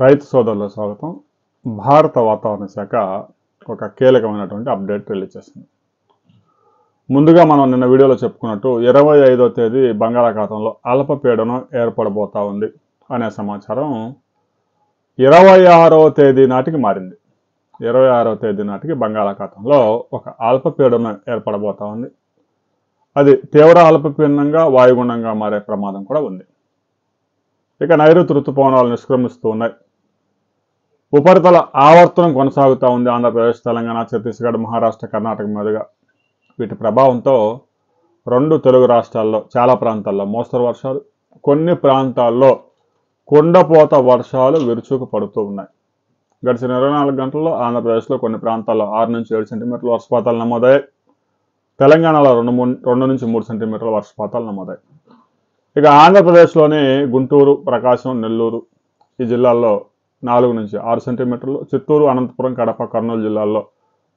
రైతు సోదరుల స్వాగతం. భారత వాతావరణ శాఖ ఒక కీలకమైనటువంటి అప్డేట్ రిలీజ్ చేసింది. ముందుగా మనం నిన్న వీడియోలో చెప్పుకున్నట్టు 25వ తేదీ బంగాళాఖాతంలో అల్పపీడనం ఏర్పడబోతా ఉంది అనే సమాచారం 26వ తేదీ నాటికి మారింది. 26వ తేదీ నాటికి బంగాళాఖాతంలో ఒక అల్పపీడనం ఏర్పడబోతా ఉంది. అది తీవ్ర అల్పపీడనంగా వాయుగుండంగా మారే ప్రమాదం కూడా ఉంది. ఇక నైరుతి ఋతుపవనాలు నిష్క్రమిస్తూ ఉన్నాయి. ఉపరితల ఆవర్తనం కొనసాగుతూ ఉంది ఆంధ్రప్రదేశ్, తెలంగాణ, ఛత్తీస్గఢ్, మహారాష్ట్ర, కర్ణాటక మీదుగా. వీటి ప్రభావంతో రెండు తెలుగు రాష్ట్రాల్లో చాలా ప్రాంతాల్లో మోస్తరు వర్షాలు, కొన్ని ప్రాంతాల్లో కుండపోత వర్షాలు విరుచుకు పడుతూ ఉన్నాయి. గడిచిన 24 గంటల్లో ఆంధ్రప్రదేశ్లో కొన్ని ప్రాంతాల్లో 6 నుంచి 7 సెంటీమీటర్ల వర్షపాతాలు నమోదయ్యాయి. తెలంగాణలో 2 నుంచి 3 సెంటీమీటర్ల వర్షపాతాలు నమోదయ్యాయి. ఇక ఆంధ్రప్రదేశ్లోని గుంటూరు, ప్రకాశం, నెల్లూరు ఈ జిల్లాల్లో 4 నుంచి 6 సెంటీమీటర్లు, చిత్తూరు, అనంతపురం, కడప, కర్నూలు జిల్లాల్లో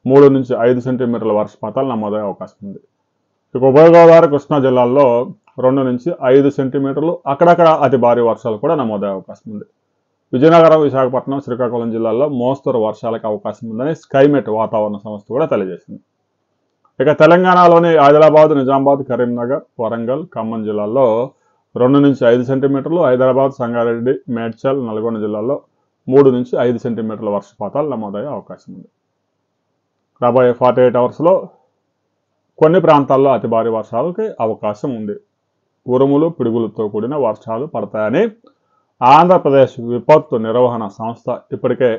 3 నుంచి 5 సెంటీమీటర్ల వర్షపాతాలు నమోదయ్యే అవకాశం ఉంది. ఇక ఉభయ గోదావరి, కృష్ణా జిల్లాల్లో 2 నుంచి 5 సెంటీమీటర్లు, అక్కడక్కడ అతి భారీ వర్షాలు కూడా నమోదయ్యే అవకాశం ఉంది. విజయనగరం, విశాఖపట్నం, శ్రీకాకుళం జిల్లాల్లో మోస్తరు వర్షాలకు అవకాశం ఉందని స్కైమెట్ వాతావరణ సంస్థ కూడా తెలియజేసింది. ఇక తెలంగాణలోని ఆదిలాబాద్, నిజామాబాద్, కరీంనగర్, వరంగల్, ఖమ్మం జిల్లాల్లో 2 నుంచి 5 సెంటీమీటర్లు, హైదరాబాద్, సంగారెడ్డి, మేడ్చల్, నల్గొండ జిల్లాల్లో 3 నుంచి 5 సెంటీమీటర్ల వర్షపాతాలు నమోదయ్యే అవకాశం ఉంది. రాబోయే 48 అవర్స్లో కొన్ని ప్రాంతాల్లో అతి భారీ వర్షాలకి అవకాశం ఉంది. ఉరుములు, పిడుగులతో కూడిన వర్షాలు పడతాయని ఆంధ్రప్రదేశ్ విపత్తు నిర్వహణ సంస్థ ఇప్పటికే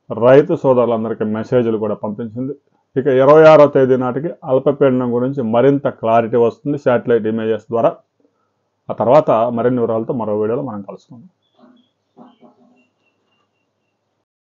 రైతు సోదరులందరికీ మెసేజ్లు కూడా పంపించింది. ఇక 26వ తేదీ నాటికి అల్పపీడనం గురించి మరింత క్లారిటీ వస్తుంది శాటిలైట్ ఇమేజెస్ ద్వారా. ఆ తర్వాత మరిన్ని వివరాలతో మరో వీడియోలో మనం కలుసుకుందాం.